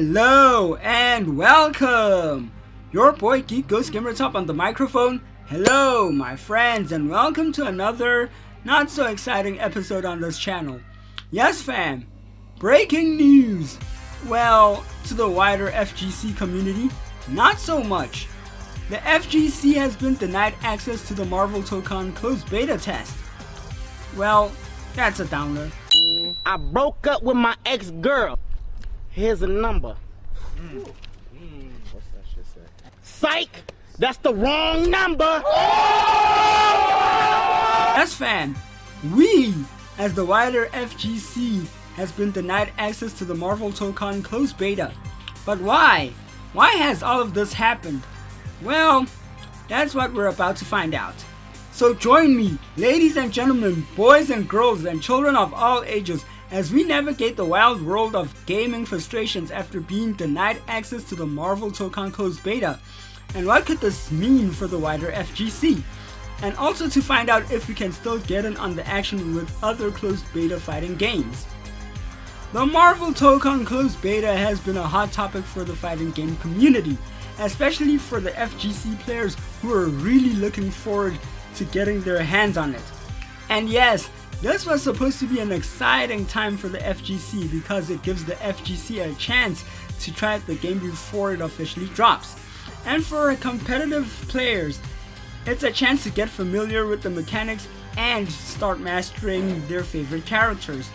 Hello and welcome! Your boy Geek Ghost Gamer Top on the microphone. Hello my friends and welcome to another not so exciting episode on this channel. Yes fam, breaking news! Well, to the wider FGC community, not so much. The FGC has been denied access to the Marvel Tokon Closed Beta test. Well, that's a downer. I broke up with my ex-girl. Here's a number. What's that shit say? Psych! That's the wrong number! Yes fam, we, as the wider FGC, has been denied access to the Marvel Tokon Closed Beta. But why? Why has all of this happened? Well, that's what we're about to find out. So join me, ladies and gentlemen, boys and girls, and children of all ages, as we navigate the wild world of gaming frustrations after being denied access to the Marvel Tokon Closed Beta. And what could this mean for the wider FGC? And also to find out if we can still get in on the action with other closed beta fighting games. The Marvel Tokon Closed Beta has been a hot topic for the fighting game community, especially for the FGC players who are really looking forward to getting their hands on it. And yes, this was supposed to be an exciting time for the FGC because it gives the FGC a chance to try out the game before it officially drops. And for competitive players, it's a chance to get familiar with the mechanics and start mastering their favorite characters.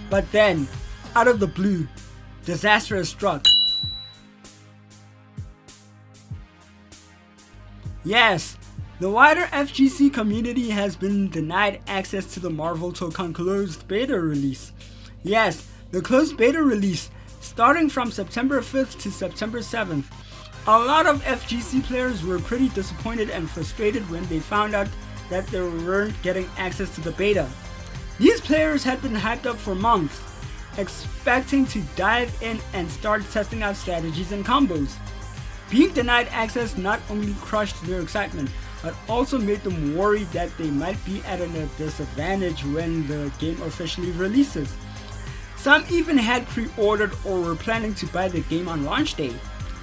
But then, out of the blue, disaster has struck. Yes, the wider FGC community has been denied access to the Marvel Tokon Closed Beta release. Yes, the Closed Beta release, starting from September 5th to September 7th. A lot of FGC players were pretty disappointed and frustrated when they found out that they weren't getting access to the beta. These players had been hyped up for months, expecting to dive in and start testing out strategies and combos. Being denied access not only crushed their excitement, but also made them worried that they might be at a disadvantage when the game officially releases. Some even had pre-ordered or were planning to buy the game on launch day,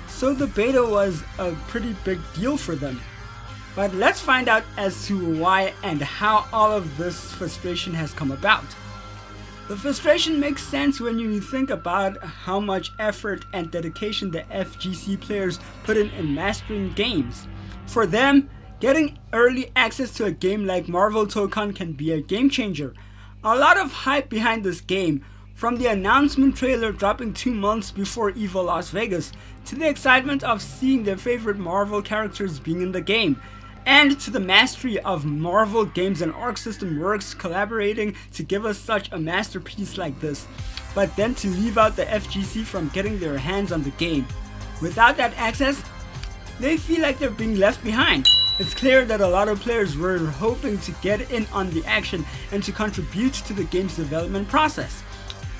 so the beta was a pretty big deal for them. But let's find out as to why and how all of this frustration has come about. The frustration makes sense when you think about how much effort and dedication the FGC players put in mastering games. For them, getting early access to a game like Marvel Tokon can be a game changer. A lot of hype behind this game, from the announcement trailer dropping 2 months before EVO Las Vegas, to the excitement of seeing their favorite Marvel characters being in the game, and to the mastery of Marvel Games and Arc System Works collaborating to give us such a masterpiece like this, but then to leave out the FGC from getting their hands on the game. Without that access, they feel like they're being left behind. It's clear that a lot of players were hoping to get in on the action and to contribute to the game's development process.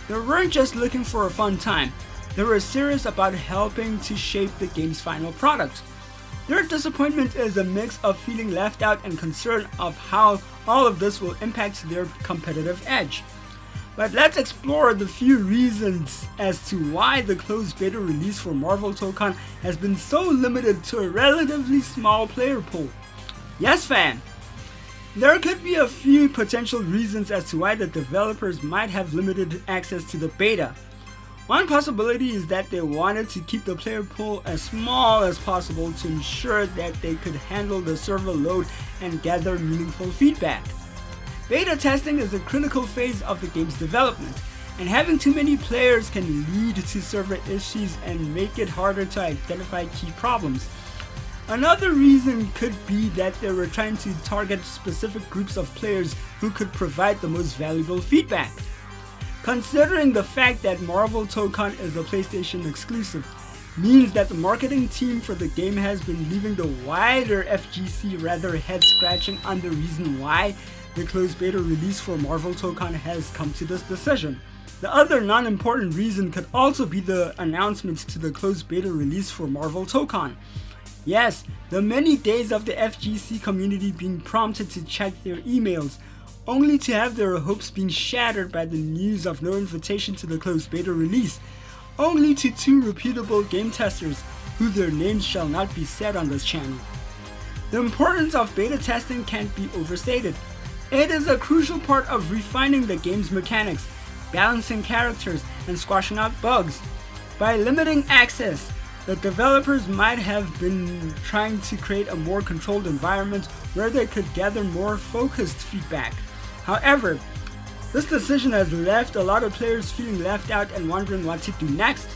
They weren't just looking for a fun time, they were serious about helping to shape the game's final product. Their disappointment is a mix of feeling left out and concern of how all of this will impact their competitive edge. But let's explore the few reasons as to why the closed beta release for Marvel Tokon has been so limited to a relatively small player pool. Yes fam, there could be a few potential reasons as to why the developers might have limited access to the beta. One possibility is that they wanted to keep the player pool as small as possible to ensure that they could handle the server load and gather meaningful feedback. Beta testing is a critical phase of the game's development, and having too many players can lead to server issues and make it harder to identify key problems. Another reason could be that they were trying to target specific groups of players who could provide the most valuable feedback. Considering the fact that Marvel Tokon is a PlayStation exclusive, means that the marketing team for the game has been leaving the wider FGC rather head scratching on the reason why the closed beta release for Marvel Tokon has come to this decision. The other non-important reason could also be the announcements to the closed beta release for Marvel Tokon. Yes, the many days of the FGC community being prompted to check their emails, only to have their hopes being shattered by the news of no invitation to the closed beta release. only to 2 reputable game testers who their names shall not be said on this channel. The importance of beta testing can't be overstated. It is a crucial part of refining the game's mechanics, balancing characters, and squashing out bugs. By limiting access, the developers might have been trying to create a more controlled environment where they could gather more focused feedback. However, this decision has left a lot of players feeling left out and wondering what to do next.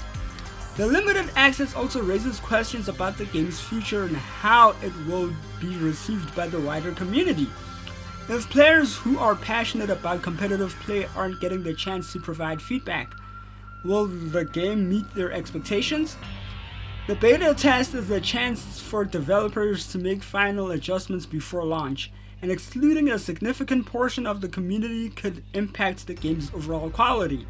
The limited access also raises questions about the game's future and how it will be received by the wider community. If players who are passionate about competitive play aren't getting the chance to provide feedback, will the game meet their expectations? The beta test is a chance for developers to make final adjustments before launch, and excluding a significant portion of the community could impact the game's overall quality.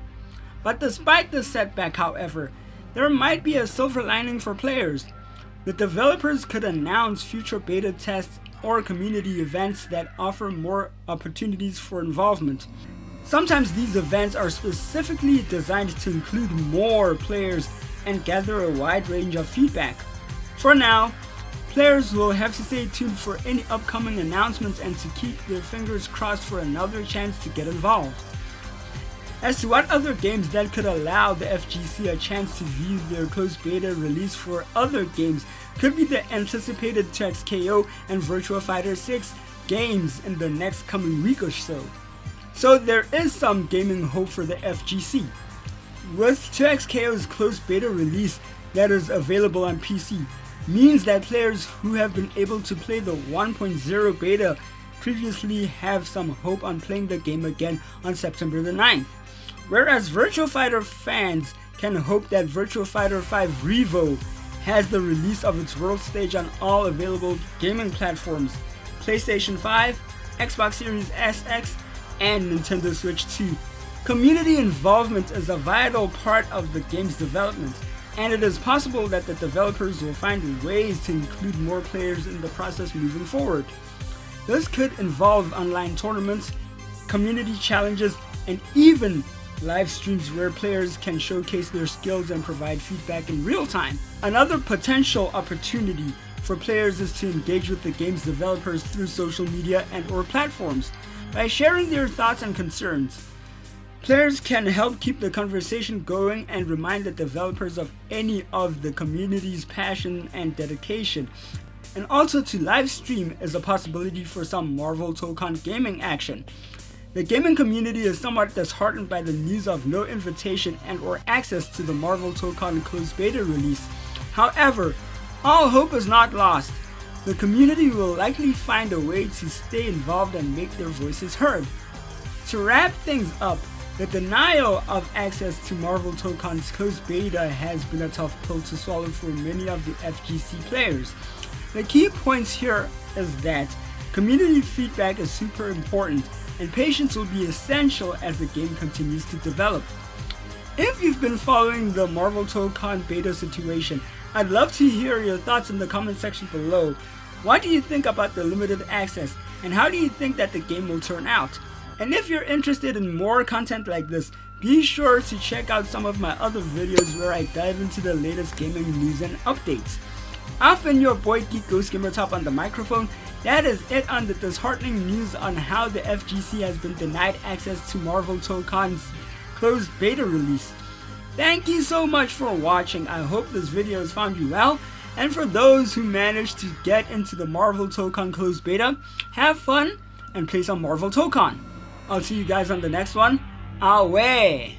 But despite this setback, however, there might be a silver lining for players. The developers could announce future beta tests or community events that offer more opportunities for involvement. Sometimes these events are specifically designed to include more players and gather a wide range of feedback. For now, players will have to stay tuned for any upcoming announcements and to keep their fingers crossed for another chance to get involved. As to what other games that could allow the FGC a chance to view their closed beta release for other games could be the anticipated 2XKO and Virtua Fighter 6 games in the next coming week or so. So there is some gaming hope for the FGC. With 2XKO's closed beta release that is available on PC, means that players who have been able to play the 1.0 beta previously have some hope on playing the game again on September the 9th. Whereas Virtua Fighter fans can hope that Virtua Fighter 5 Revo has the release of its world stage on all available gaming platforms, PlayStation 5, Xbox Series SX, and Nintendo Switch 2. Community involvement is a vital part of the game's development, and it is possible that the developers will find ways to include more players in the process moving forward. This could involve online tournaments, community challenges, and even live streams where players can showcase their skills and provide feedback in real time. Another potential opportunity for players is to engage with the game's developers through social media and/or platforms. By sharing their thoughts and concerns, players can help keep the conversation going and remind the developers of any of the community's passion and dedication. And also to live stream is a possibility for some Marvel Tokon gaming action. The gaming community is somewhat disheartened by the news of no invitation and/or access to the Marvel Tokon Closed Beta release. However, all hope is not lost. The community will likely find a way to stay involved and make their voices heard. To wrap things up, the denial of access to Marvel Tokon's Closed Beta has been a tough pill to swallow for many of the FGC players. The key points here is that community feedback is super important, and patience will be essential as the game continues to develop. If you've been following the Marvel Tokon beta situation, I'd love to hear your thoughts in the comment section below. What do you think about the limited access, and how do you think that the game will turn out? And if you're interested in more content like this, be sure to check out some of my other videos where I dive into the latest gaming news and updates. I've been your boy Geek Ghost Gamer Top on the microphone. That is it on the disheartening news on how the FGC has been denied access to Marvel Tokon's closed beta release. Thank you so much for watching. I hope this video has found you well. And for those who managed to get into the Marvel Tokon closed beta, have fun and play some Marvel Tokon. I'll see you guys on the next one. Away!